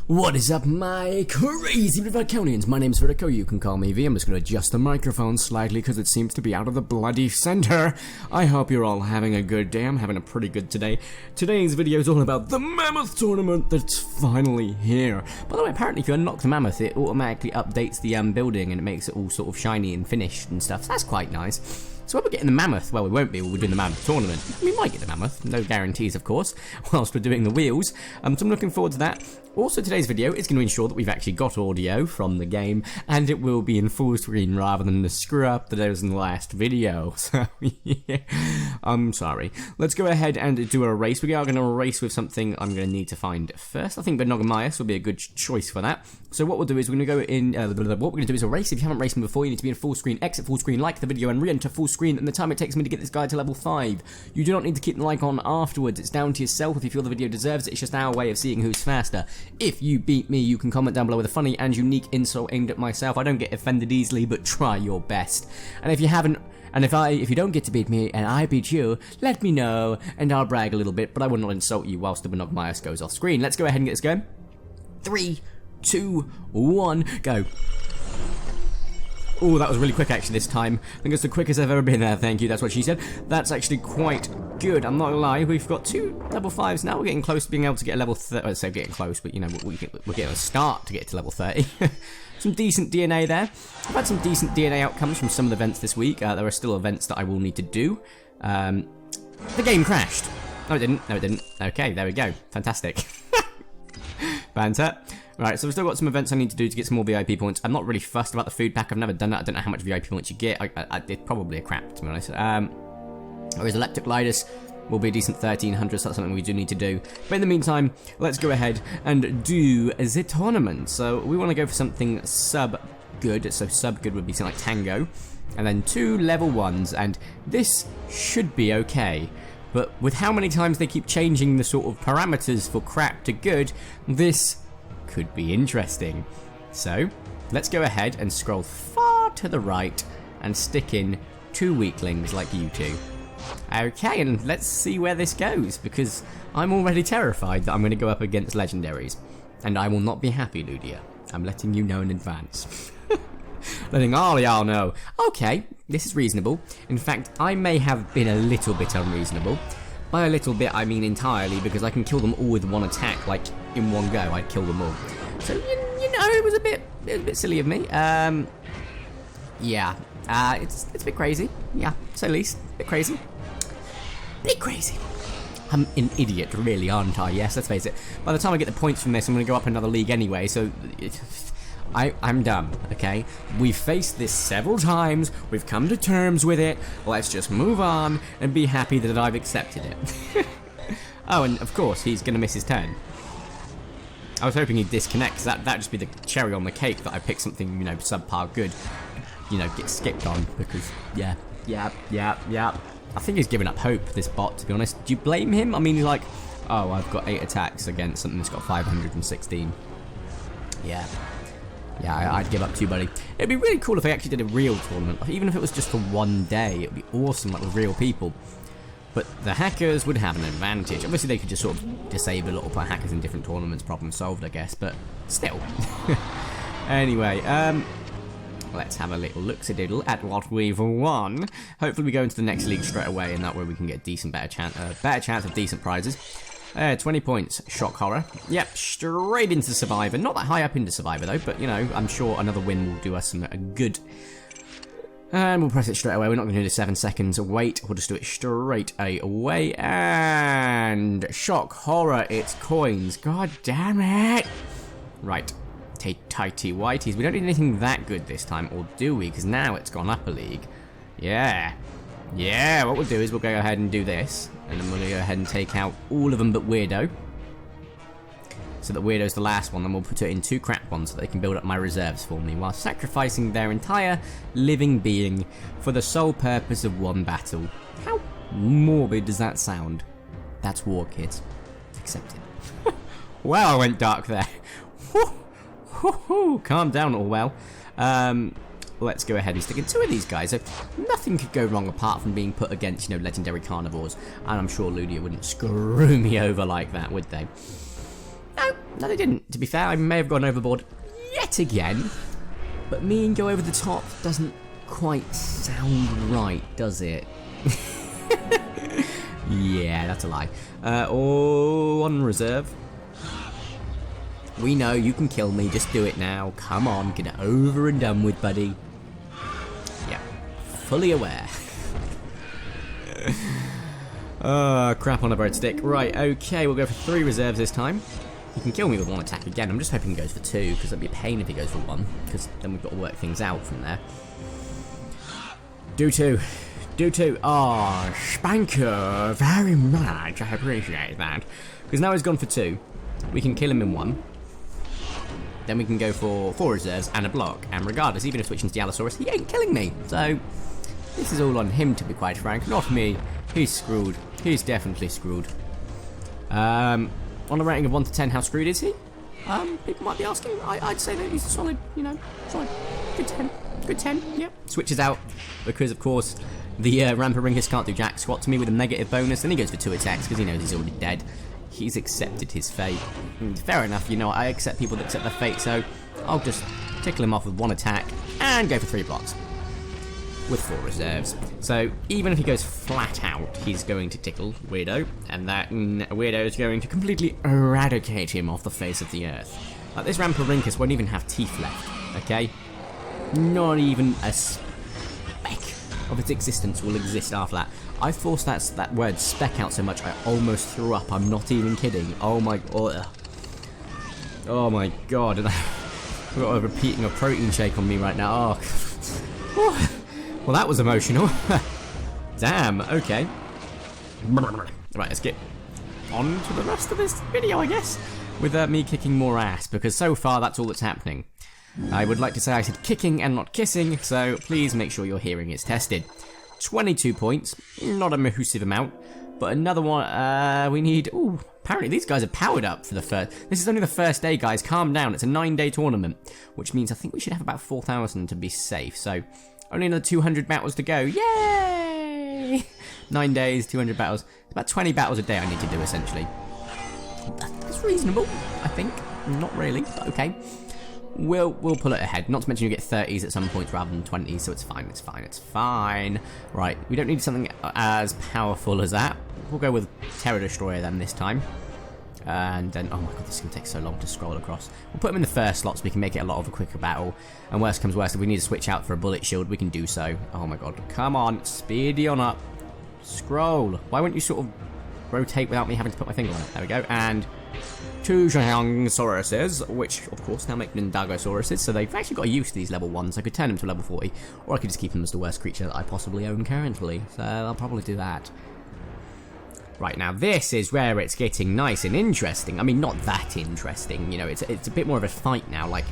What is up, my crazy Verticonians? My name's Vertico, you can call me V. I'm just going to adjust the microphone slightly because it seems to be out of the bloody center. I hope you're all having a good day. I'm having a pretty good today. Today's video is all about the Mammoth tournament that's finally here. By the way, apparently if you unlock the Mammoth, it automatically updates the building and it makes it all sort of shiny and finished and stuff. So that's quite nice. So when we're getting the Mammoth, well, we won't be, we're doing the Mammoth tournament. We might get the Mammoth, no guarantees, of course, whilst we're doing the wheels. So I'm looking forward to that. Also, today's video is going to ensure that we've actually got audio from the game, and it will be in full screen rather than the screw up that was in the last video. So, yeah, I'm sorry. Let's go ahead and do a race. We are going to race with something I'm going to need to find first. I think Nundagosaurus will be a good choice for that. So what we'll do is we're going to go in, what we're going to do is a race. If you haven't raced before, you need to be in full screen, exit full screen, like the video, and re-enter full screen, and the time it takes me to get this guy to level 5. You do not need to keep the like on afterwards. It's down to yourself if you feel the video deserves it. It's just our way of seeing who's faster. If you beat me, you can comment down below with a funny and unique insult aimed at myself. I don't get offended easily, but try your best. And if you haven't, and if you don't get to beat me and I beat you, let me know and I'll brag a little bit, but I will not insult you whilst the Nundagosaurus goes off screen. Let's go ahead and get this going. 3, 2, 1, go. Oh, that was really quick actually this time. I think it's the quickest I've ever been there, thank you, that's what she said. That's actually quite good, I'm not gonna lie. We've got 2 level 5s now, we're getting close to being able to get a level 30, I'd say getting close, but you know, we're getting a start to get to level 30. Some decent DNA there. I've had some decent DNA outcomes from some of the events this week. There are still events that I will need to do. The game crashed. No it didn't, okay, there we go, fantastic. Banter. Right, so we've still got some events I need to do to get some more VIP points. I'm not really fussed about the food pack. I've never done that. I don't know how much VIP points you get. It's probably a crap, to be honest. Whereas Electric Lidus will be a decent 1300, so that's something we do need to do. But in the meantime, let's go ahead and do the tournament. So we want to go for something sub-good. So sub-good would be something like Tango. And then 2 level 1s, and this should be okay. But with how many times they keep changing the sort of parameters for crap to good, this could be interesting. So let's go ahead and scroll far to the right and stick in 2 weaklings like you two. Okay, and let's see where this goes, because I'm already terrified that I'm going to go up against legendaries, and I will not be happy, Ludia. I'm letting you know in advance. Letting all y'all know. Okay, this is reasonable. In fact, I may have been a little bit unreasonable. By a little bit, I mean entirely, because I can kill them all with one attack, like in one go. I'd kill them all. So you know, it was a bit silly of me. Yeah, it's a bit crazy. Yeah, to say the least, a bit crazy. Bit crazy. I'm an idiot, really, aren't I? Yes, let's face it. By the time I get the points from this, I'm going to go up another league anyway. So I'm done, okay? We've faced this several times, we've come to terms with it, let's just move on and be happy that I've accepted it. Oh, and of course, he's gonna miss his turn. I was hoping he'd disconnect, cause that'd just be the cherry on the cake that I picked something, you know, subpar good, you know, get skipped on, because, yeah. I think he's giving up hope, this bot, to be honest. Do you blame him? I mean, he's like, oh, I've got 8 attacks against something that's got 516. Yeah, I'd give up too, buddy. It'd be really cool if they actually did a real tournament, even if it was just for one day. It'd be awesome, like with real people. But the hackers would have an advantage. Obviously, they could just sort of disable it or put hackers in different tournaments. Problem solved, I guess. But still. Anyway, let's have a little look-a-doodle at what we've won. Hopefully, we go into the next league straight away, and that way we can get better chance of decent prizes. 20 points, shock horror. Yep, straight into Survivor. Not that high up into Survivor though, but you know, I'm sure another win will do us some good. And we'll press it straight away. We're not going to do the 7 seconds wait. We'll just do it straight away. And shock horror, it's coins. God damn it! Right, tighty whiteys. We don't need anything that good this time, or do we? Because now it's gone up a league. Yeah, what we'll do is we'll go ahead and do this. And then we'll go ahead and take out all of them but Weirdo. So that Weirdo's the last one, then we'll put it in 2 crap ones so they can build up my reserves for me, while sacrificing their entire living being for the sole purpose of one battle. How morbid does that sound? That's war, kids. Accept it. Well, I went dark there. Calm down, all well. Let's go ahead and stick in 2 of these guys. So nothing could go wrong apart from being put against, you know, legendary carnivores. And I'm sure Ludia wouldn't screw me over like that, would they? No, they didn't. To be fair, I may have gone overboard yet again. But me and go over the top doesn't quite sound right, does it? Yeah, that's a lie. On reserve. We know you can kill me, just do it now. Come on, get it over and done with, buddy. Yeah, fully aware. Crap on a breadstick. Right, okay, we'll go for 3 reserves this time. He can kill me with 1 attack again. I'm just hoping he goes for 2, because that'd be a pain if he goes for 1, because then we've got to work things out from there. Do 2. Do 2. Oh, Spanker, very much. I appreciate that. Because now he's gone for 2. We can kill him in 1. Then we can go for 4 reserves and a block. And regardless, even if switching to the Allosaurus, he ain't killing me. So, this is all on him, to be quite frank. Not me. He's screwed. He's definitely screwed. On a rating of 1 to 10, how screwed is he? People might be asking. I'd say that he's a solid, solid. Good 10. Good 10, yeah. Switches out because, of course, the Ramparynchus can't do jack squat to me with a negative bonus. Then he goes for 2 attacks because he knows he's already dead. He's accepted his fate. Fair enough, I accept people that accept their fate, so I'll just tickle him off with 1 attack and go for 3 blocks. With 4 reserves. So even if he goes flat out, he's going to tickle Weirdo, and that Weirdo is going to completely eradicate him off the face of the earth. Like, this Ramparynchus won't even have teeth left, okay? Not even a speck of its existence will exist after that. I forced that word speck out so much I almost threw up. I'm not even kidding. Oh my god. Oh my god. I've got a repeating a protein shake on me right now. Oh. Well, that was emotional. Damn, okay. Right, let's get on to the rest of this video, I guess. With me kicking more ass, because so far that's all that's happening. I would like to say I said kicking and not kissing, so please make sure your hearing is tested. 22 points, not a massive amount, but another one, we need, ooh, apparently these guys are powered up for the first, this is only the first day, guys, calm down, it's a 9-day tournament, which means I think we should have about 4,000 to be safe, so only another 200 battles to go, yay! 9 days, 200 battles, it's about 20 battles a day I need to do, essentially. That's reasonable, I think, not really, but okay. We'll pull it ahead. Not to mention you get 30s at some points rather than 20s, so it's fine, it's fine, it's fine. Right, we don't need something as powerful as that. We'll go with Terror Destroyer then this time. And then, oh my god, this is going to take so long to scroll across. We'll put him in the first slot so we can make it a lot of a quicker battle. And worst comes worst, if we need to switch out for a bullet shield, we can do so. Oh my god, come on, speedy on up. Scroll. Why won't you sort of rotate without me having to put my finger on it? There we go, and 2 Gigantisauruses, which of course now make Nundagosauruses, so they've actually got used to these level 1s. I could turn them to level 40, or I could just keep them as the worst creature that I possibly own currently, so I'll probably do that. Right, now this is where it's getting nice and interesting. I mean, not that interesting, it's a bit more of a fight now, like,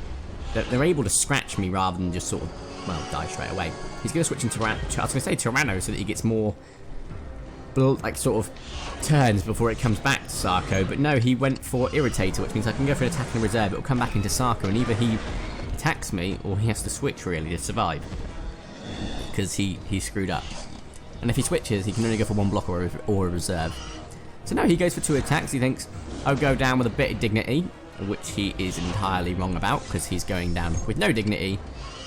they're able to scratch me rather than just sort of, well, die straight away. He's going to switch into Tyranno so that he gets more, like, sort of turns before it comes back to Sarko, but no, he went for Irritator, which means I can go for an attack in reserve. It will come back into Sarko, and either he attacks me or he has to switch really to survive, because he screwed up. And if he switches, he can only go for 1 block or a reserve. So no, he goes for 2 attacks. He thinks I'll go down with a bit of dignity, which he is entirely wrong about, because he's going down with no dignity.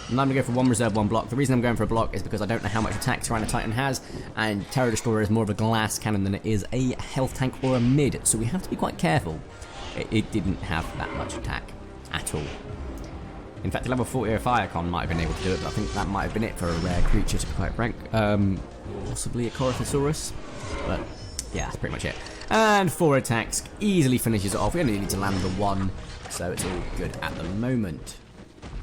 And I'm going to go for 1 reserve, 1 block. The reason I'm going for a block is because I don't know how much attack Tyranitar has, and Terror Destroyer is more of a glass cannon than it is a health tank or a mid, so we have to be quite careful. It didn't have that much attack at all. In fact, the level 40 Firecon might have been able to do it, but I think that might have been it for a rare creature, to be quite frank. Possibly a Koriwhite, but yeah, that's pretty much it. And 4 attacks, easily finishes it off. We only need to land the 1, so it's all good at the moment.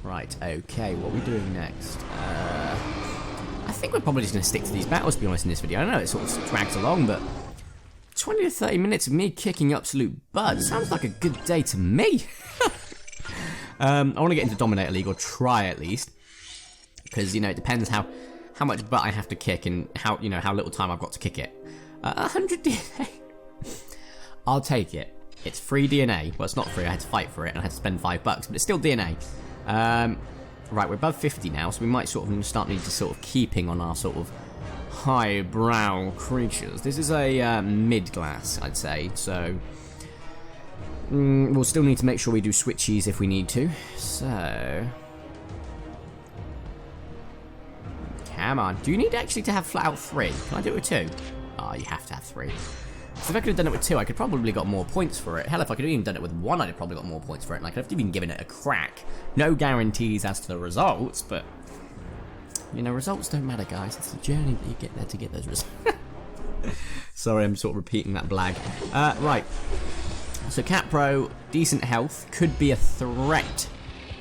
Right, okay, what are we doing next? I think we're probably just going to stick to these battles, to be honest, in this video. I know it sort of drags along, but 20 to 30 minutes of me kicking absolute butt sounds like a good day to me. I want to get into Dominator League, or try at least, because, it depends how much butt I have to kick and how little time I've got to kick it. 100 DNA. I'll take it. It's free DNA. Well, it's not free. I had to fight for it, and I had to spend $5, but it's still DNA. Right, we're above 50 now, so we might sort of start needing to sort of keeping on our sort of highbrow creatures. This is a mid-glass, I'd say, so We'll still need to make sure we do switchies if we need to. So... Come on. Do you need actually to have flat out 3? Can I do it with 2? Oh, you have to have 3. So if I could have done it with 2, I could probably got more points for it. Hell, if I could have even done it with 1, I'd have probably got more points for it. And I could have even given it a crack. No guarantees as to the results, but... You know, results don't matter, guys. It's the journey that you get there to get those results. Sorry, I'm sort of repeating that blag. Right. So Cat Pro, decent health, could be a threat.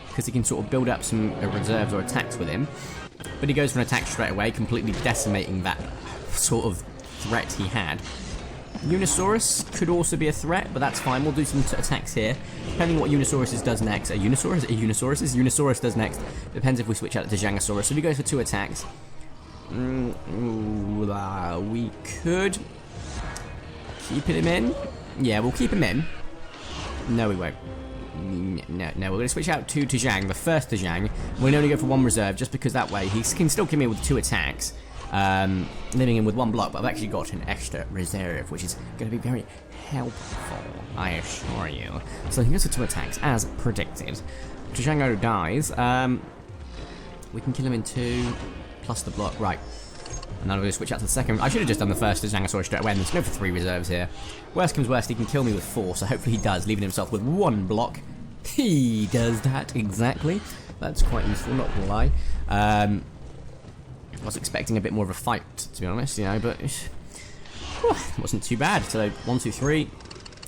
Because he can sort of build up some reserves or attacks with him. But he goes for an attack straight away, completely decimating that sort of threat he had. Unisaurus could also be a threat, but that's fine. We'll do some attacks here. Depending on what Unisaurus does next. Unisaurus does next. Depends if we switch out to Jangosaurus. So if he goes for 2 attacks, we could keep him in. Yeah, we'll keep him in. No, we won't. No, we're going to switch out to Zhang, the first Zhang. We'll only go for 1 reserve, just because that way he can still kill me with 2 attacks. Living in with 1 block, but I've actually got an extra reserve, which is going to be very helpful, I assure you. So he goes for 2 attacks, as predicted. Django dies. We can kill him in 2, plus the block, right. And then I'm going to switch out to the second. I should have just done the first Djangosaurus straight away, and let's go for 3 reserves here. Worst comes worst, he can kill me with 4, so hopefully he does, leaving himself with 1 block. He does that, exactly. That's quite useful, not going to lie. I was expecting a bit more of a fight, to be honest, you know, but it wasn't too bad. So 1, 2, 3,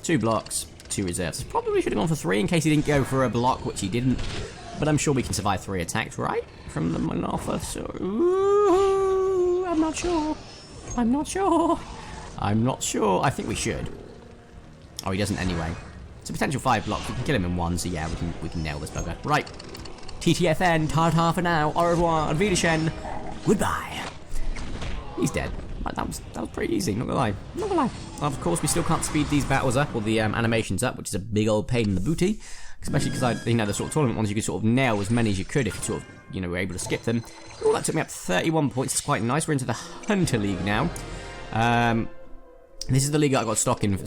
2 blocks, 2 reserves. Probably should have gone for 3 in case he didn't go for a block, which he didn't. But I'm sure we can survive 3 attacks, right? From the Mammoth. So, ooh, I'm not sure. I'm not sure. I'm not sure. I think we should. Oh, he doesn't anyway. It's a potential 5 block. We can kill him in 1, so yeah, we can nail this bugger. Right. TTFN, ta-ta for now. Au revoir, auf Wiedersehen. Goodbye. He's dead. Right, that was pretty easy, not gonna lie. Not gonna lie. Of course, we still can't speed these battles up, or the animations up, which is a big old pain in the booty. Especially because, you know, the sort of tournament ones, you could sort of nail as many as you could if you sort of, you know, were able to skip them. Oh, that took me up 31 points. It's quite nice. We're into the Hunter League now. This is the league that I got stuck in for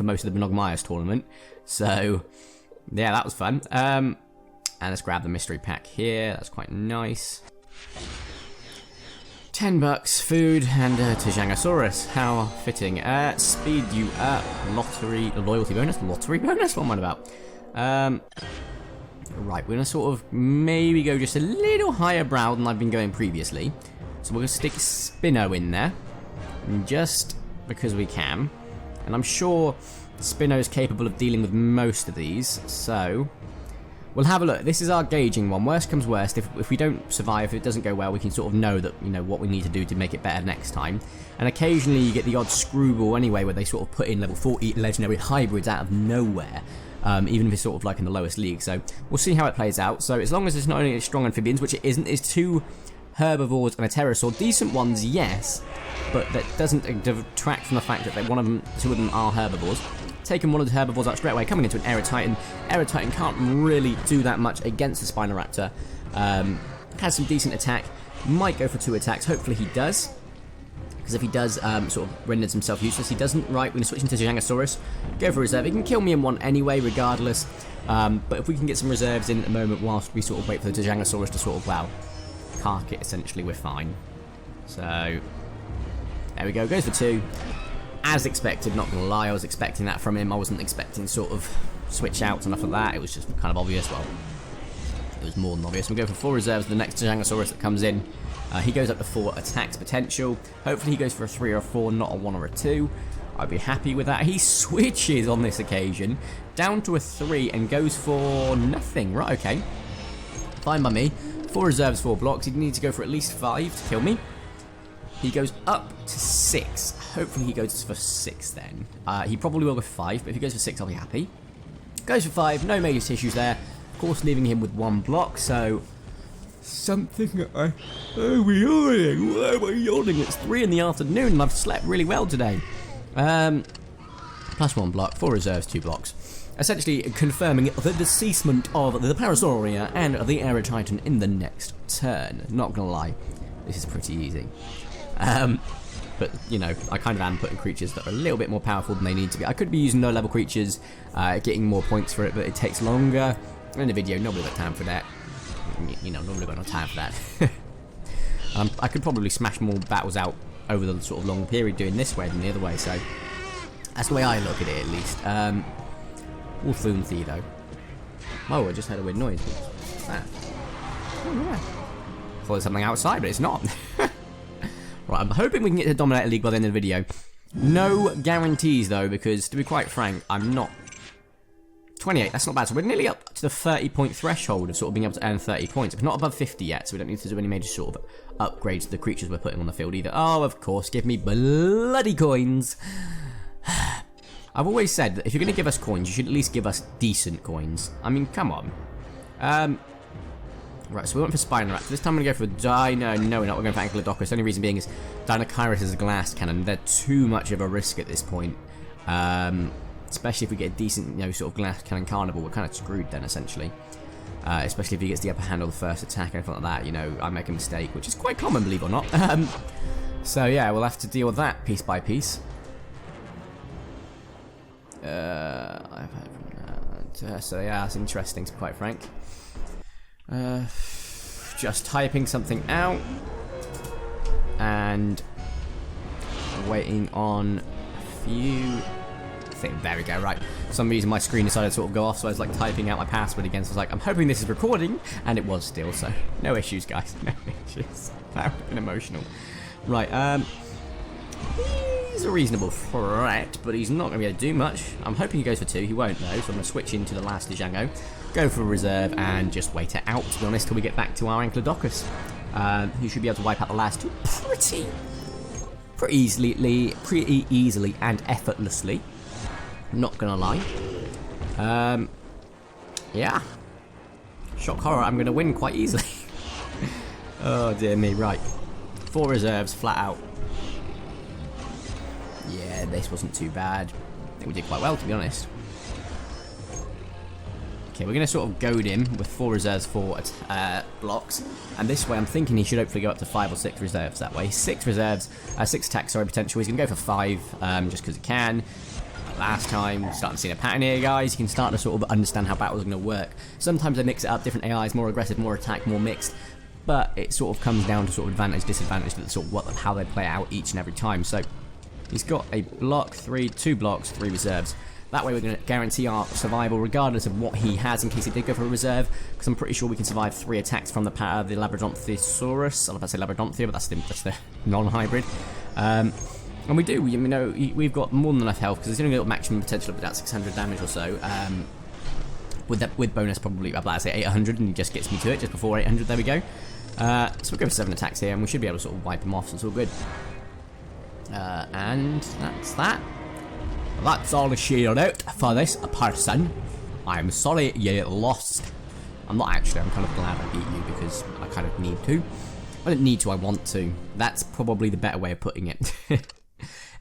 most of the Monogamias tournament. So, yeah, that was fun. And let's grab the mystery pack here. That's quite nice. $10, food, and Tyrannosaurus. How fitting. Speed you up. Loyalty bonus? Lottery bonus? What am I about? Right, we're going to sort of maybe go just a little higher brow than I've been going previously. So we're going to stick Spino in there. Just because we can. And I'm sure Spino is capable of dealing with most of these. So we'll have a look. This is our gauging one. Worst comes worst. If we don't survive, if it doesn't go well, we can sort of know that, you know, what we need to do to make it better next time. And occasionally you get the odd screwball anyway, where they sort of put in level 40 legendary hybrids out of nowhere. Even if it's sort of like in the lowest league. So we'll see how it plays out. So as long as it's not only strong amphibians, which it isn't, it's 2 herbivores and a pterosaur. Decent ones, yes, but that doesn't detract from the fact that 2 of them are herbivores. Taking one of the herbivores out straight away, coming into an Aerotitan. Aerotitan can't really do that much against the Spinoraptor. Has some decent attack. Might go for 2 attacks. Hopefully he does. Because if he does, sort of renders himself useless. He doesn't, right, we're going to switch into Tyrannosaurus. Go for reserve. He can kill me in 1 anyway, regardless. But if we can get some reserves in at the moment whilst we sort of wait for the Tyrannosaurus to sort of, wow, cark it, essentially, we're fine. So, there we go. Goes for 2. As expected, not gonna lie, I was expecting that from him. I wasn't expecting sort of switch outs and stuff like that. It was just kind of obvious. Well, it was more than obvious. We go for 4 reserves. The next Tyrannosaurus that comes in, he goes up to 4 attacks potential. Hopefully he goes for a 3 or a 4, not a 1 or a 2. I'd be happy with that. He switches on this occasion down to a 3 and goes for nothing. Right, okay. Fine by me. 4 reserves, 4 blocks. He'd need to go for at least 5 to kill me. He goes up to 6. Hopefully he goes for 6 then. He probably will with 5, but if he goes for 6, I'll be happy. Goes for 5, no major tissues there. Of course, leaving him with 1 block, so something I... Oh, we're yawning. Why am I yawning? It's 3 in the afternoon and I've slept really well today. Plus 1 block, 4 reserves, 2 blocks. Essentially confirming the deceasement of the Parasauria and the Aerotitan in the next turn. Not gonna lie, this is pretty easy. But, you know, I kind of am putting creatures that are a little bit more powerful than they need to be. I could be using low-level creatures, getting more points for it, but it takes longer. In the video, nobody got time for that. You know, nobody got no time for that. I could probably smash more battles out over the sort of long period doing this way than the other way, so that's the way I look at it, at least. Wolfoonthi, though. Oh, I just heard a weird noise. What's that? Oh, yeah. Thought there's something outside, but it's not. Right, I'm hoping we can get to the Dominator League by the end of the video. No guarantees, though, because, to be quite frank, I'm not... 28, that's not bad. So we're nearly up to the 30-point threshold of sort of being able to earn 30 points. We're not above 50 yet, so we don't need to do any major sort of upgrades to the creatures we're putting on the field either. Oh, of course, give me bloody coins. I've always said that if you're going to give us coins, you should at least give us decent coins. I mean, come on. Right, so we went for Spinoraptor. This time I'm going to go for Dino. No, we're not. We're going for Ankylodocus. The only reason being is Dinocyrus is a glass cannon. They're too much of a risk at this point. Especially if we get a decent, you know, sort of glass cannon carnival, we're kind of screwed then, essentially. Especially if he gets the upper hand on the first attack or anything like that, you know, I make a mistake, which is quite common, believe it or not. So yeah, we'll have to deal with that piece by piece. I've heard from that. So yeah, that's interesting, to be quite frank. Just typing something out. And waiting on a few... There we go, right. For some reason my screen decided to sort of go off, so I was like typing out my password again, so I was like, I'm hoping this is recording, and it was still, so no issues, guys, no issues. That would have been emotional. Right, he's a reasonable threat, but he's not going to be able to do much. I'm hoping he goes for 2, he won't though, so I'm going to switch into the last Django, go for a reserve, and just wait it out, to be honest, till we get back to our Ankylodocus. Who should be able to wipe out the last 2 pretty easily and effortlessly. Not gonna lie. Yeah. Shock horror, I'm gonna win quite easily. Oh dear me, right. 4 reserves, flat out. Yeah, this wasn't too bad. I think we did quite well, to be honest. Okay, we're gonna sort of goad him with 4 reserves, 4 blocks. And this way, I'm thinking he should hopefully go up to 5 or 6 reserves that way. 6 reserves, 6 attacks, sorry, potential. He's gonna go for 5, just because he can. Last time, starting to see a pattern here, guys. You can start to sort of understand how battles are going to work. Sometimes they mix it up, different AIs, more aggressive, more attack, more mixed, but it sort of comes down to sort of advantage, disadvantage, to sort of how they play out each and every time. So he's got a block, 2 blocks, 3 reserves. That way we're going to guarantee our survival regardless of what he has in case he did go for a reserve, because I'm pretty sure we can survive 3 attacks from the Labradonthiosaurus. I don't know if I say Labradonthia, but that's the non-hybrid. And we do, you know, we've got more than enough health, because he's only got maximum potential of about 600 damage or so. With bonus probably, I'd like to say 800, and he just gets me to it just before 800, there we go. So we'll go for 7 attacks here, and we should be able to sort of wipe him off, so it's all good. And that's that. That's all the shield out for this person. I'm sorry you lost. I'm not actually, I'm kind of glad I beat you, because I kind of need to. I don't need to, I want to. That's probably the better way of putting it.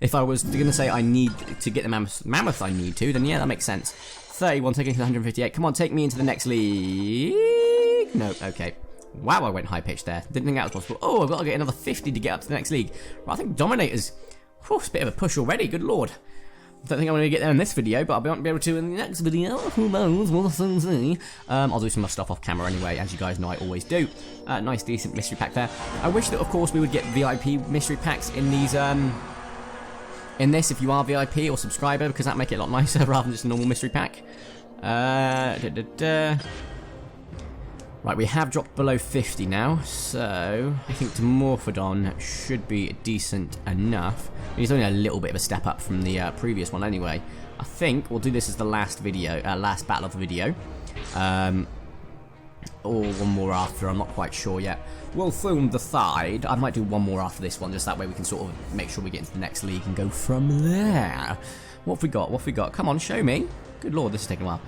If I was going to say I need to get the Mammoth I need to, then yeah, that makes sense. 31, taking to 158. Come on, take me into the next league. No, okay. Wow, I went high-pitched there. Didn't think that was possible. Oh, I've got to get another 50 to get up to the next league. Well, I think Dominator's... Whew, it's a bit of a push already, good lord. Don't think I'm going to get there in this video, but I'll be able to in the next video. Who knows? We'll soon see. I'll do some more stuff off camera anyway, as you guys know I always do. Nice, decent mystery pack there. I wish that, of course, we would get VIP mystery packs in these, in this, if you are VIP or subscriber, because that'd make it a lot nicer rather than just a normal mystery pack. Right, we have dropped below 50 now, so I think Dimorphodon should be decent enough. He's only a little bit of a step up from the previous one anyway. I think we'll do this as the last video, last battle of the video. Or one more after, I'm not quite sure yet. We'll film the side. I might do one more after this one, just that way we can sort of make sure we get into the next league and go from there. What have we got? What have we got? Come on, show me. Good lord, this is taking a while.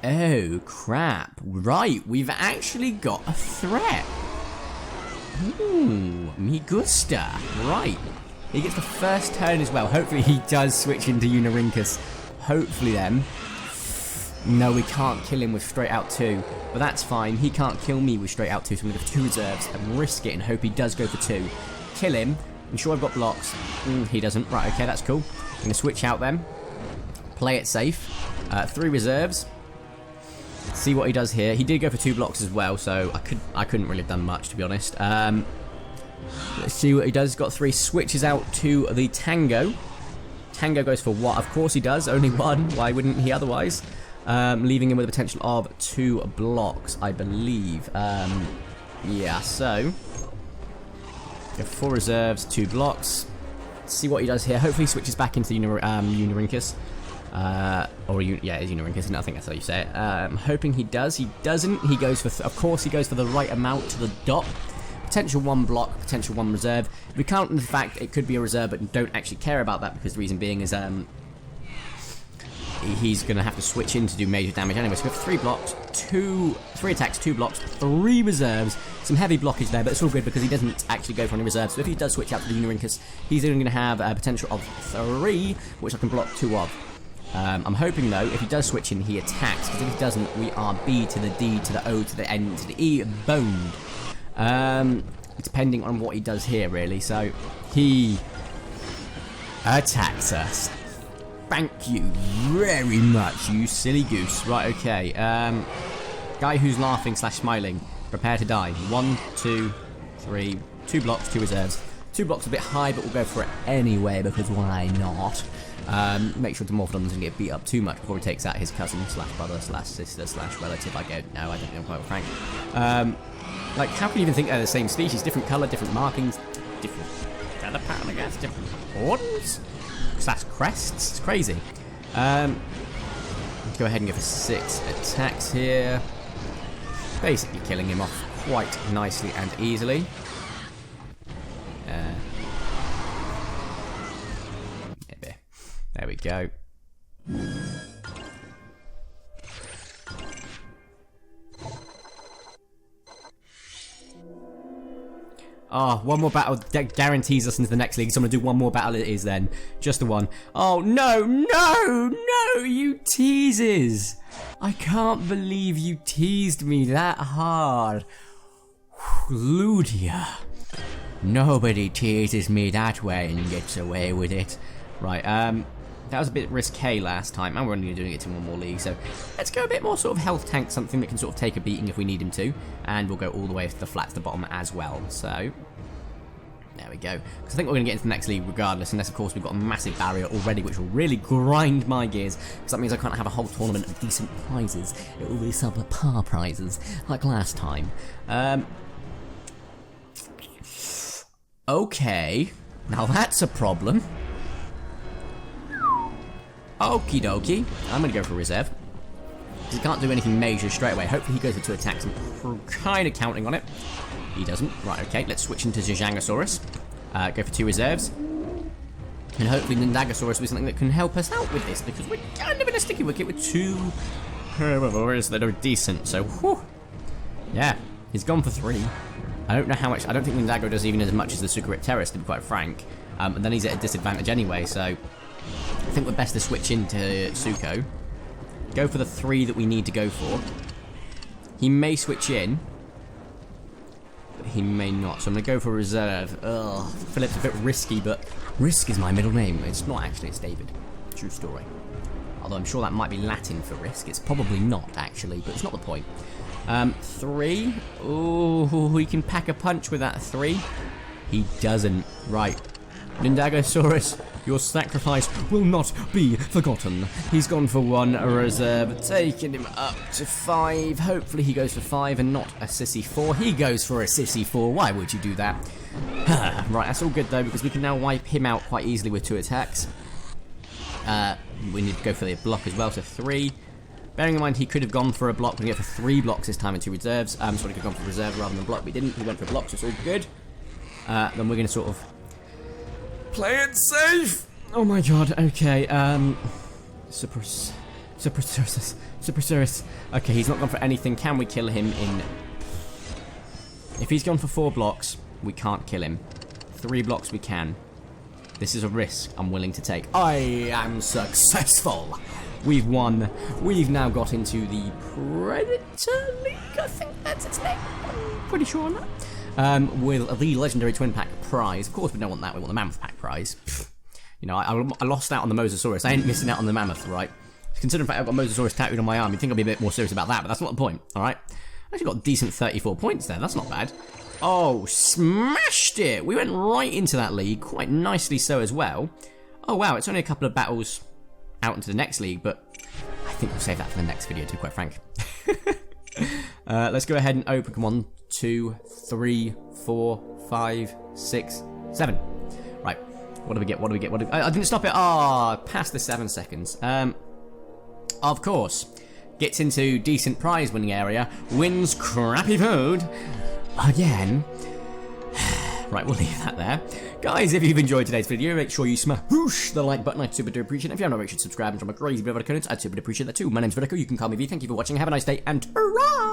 Oh, crap. Right, we've actually got a threat. Ooh, me gusta. Right. He gets the first turn as well. Hopefully he does switch into Unirhynchus. Hopefully then. No, we can't kill him with straight out 2. But that's fine. He can't kill me with straight out 2, so I'm going to go for 2 reserves and risk it and hope he does go for 2. Kill him. I'm sure I've got blocks. He doesn't. Right, okay, that's cool. I'm going to switch out then. Play it safe. 3 reserves. See what he does here. He did go for 2 blocks as well, so I couldn't really have done much, to be honest. Let's see what he does. He's got 3 switches out to the Tango. Tango goes for what? Of course he does. Only 1. Why wouldn't he otherwise? Leaving him with a potential of 2 blocks, I believe. Yeah, so... Go 4 reserves, 2 blocks. Let's see what he does here. Hopefully he switches back into Unirhynchus. Yeah, it's Unirhynchus. I think that's how you say it. I'm hoping he does. He doesn't. He goes for... of course he goes for the right amount to the dot. Potential 1 block, potential 1 reserve. If we count the fact it could be a reserve, but don't actually care about that because the reason being is he's going to have to switch in to do major damage anyway. So we have 3 blocks, 3 attacks, 2 blocks, 3 reserves. Some heavy blockage there, but it's all good because he doesn't actually go for any reserves. So if he does switch out to the Unirhynchus, he's only going to have a potential of 3, which I can block 2 of. I'm hoping though, if he does switch in, he attacks. Because if he doesn't, we are B to the D to the O to the N to the E, boned. Depending on what he does here, really. So he attacks us. Thank you very much, you silly goose. Right, okay. Guy who's laughing / smiling. Prepare to die. 1, 2, 3. 2 blocks, 2 reserves. 2 blocks a bit high, but we'll go for it anyway because why not? Make sure Demorphodon doesn't get beat up too much before he takes out his cousin / brother / sister / relative. I don't know. I don't know, quite frank. Like, how can you even think they're the same species? Different colour, different markings, different feather pattern, I guess, different horns / crests. It's crazy. Go ahead and go for 6 attacks here. Basically killing him off quite nicely and easily. There we go. Oh, 1 more battle guarantees us into the next league, so I'm going to do 1 more battle it is then. Just the 1. Oh, no, no, no, you teases. I can't believe you teased me that hard. Ludia. Nobody teases me that way and gets away with it. Right, that was a bit risque last time, and we're only doing it in 1 more league, so let's go a bit more sort of health tank, something that can sort of take a beating if we need him to, and we'll go all the way to the flat to the bottom as well, so there we go, because I think we're going to get into the next league regardless, unless of course we've got a massive barrier already, which will really grind my gears, because that means I can't have a whole tournament of decent prizes. It will be subpar prizes, like last time. Okay, now that's a problem. Okie dokie. I'm going to go for reserve. He can't do anything major straight away. Hopefully he goes for 2 attacks. I'm kind of counting on it. He doesn't. Right, okay. Let's switch into Nundagosaurus. Go for 2 reserves. And hopefully Nundagosaurus will be something that can help us out with this. Because we're kind of in a sticky wicket with 2 herbivores that are decent. So, whew. Yeah. He's gone for 3. I don't know how much. I don't think Nundago does even as much as the Sucaripteris, to be quite frank. And then he's at a disadvantage anyway, so I think we're best to switch into Suko. Go for the 3 that we need to go for. He may switch in, but he may not. So I'm going to go for reserve. Ugh, Philip's a bit risky, but Risk is my middle name. It's not actually, it's David. True story. Although I'm sure that might be Latin for risk. It's probably not, actually, but it's not the point. 3. Oh, he can pack a punch with that 3. He doesn't. Right. Nundagosaurus, your sacrifice will not be forgotten. He's gone for 1 reserve, taking him up to 5. Hopefully he goes for 5 and not a sissy 4. He goes for a sissy 4. Why would you do that? Right, that's all good though, because we can now wipe him out quite easily with 2 attacks. We need to go for the block as well, so 3. Bearing in mind he could have gone for a block, we get for 3 blocks this time and 2 reserves. So he could have gone for reserve rather than block, but he didn't. He went for blocks, so it's all good. Then we're going to sort of play it safe! Oh my god, okay, Supercirrus. Okay, he's not gone for anything. Can we kill him in... If he's gone for 4 blocks, we can't kill him. 3 blocks we can. This is a risk I'm willing to take. I am successful! We've won. We've now got into the Predator League, I think that's its name. I'm pretty sure on that. with the legendary twin pack prize. Of course, we don't want that. We want the mammoth pack prize. You know, I lost out on the Mosasaurus. I ain't missing out on the mammoth, right? Considering the fact I've got Mosasaurus tattooed on my arm, you'd think I'd be a bit more serious about that, but that's not the point, alright? I actually got a decent 34 points there, that's not bad. Oh, smashed it! We went right into that league, quite nicely so as well. Oh wow, it's only a couple of battles out into the next league, but I think we'll save that for the next video, to be quite frank. Let's go ahead and open, come on, 2, 3, 4, 5, 6, 7. Right, what do we get, what do we get, I didn't stop it, past the 7 seconds. Of course, gets into decent prize winning area, wins crappy food, again. Right, we'll leave that there. Guys, if you've enjoyed today's video, make sure you smash the like button, I'd super do appreciate it. If you haven't already, subscribe and drop a crazy bit of a comments, I'd super appreciate that too. My name's Vertico, you can call me V, thank you for watching, have a nice day, and hurrah!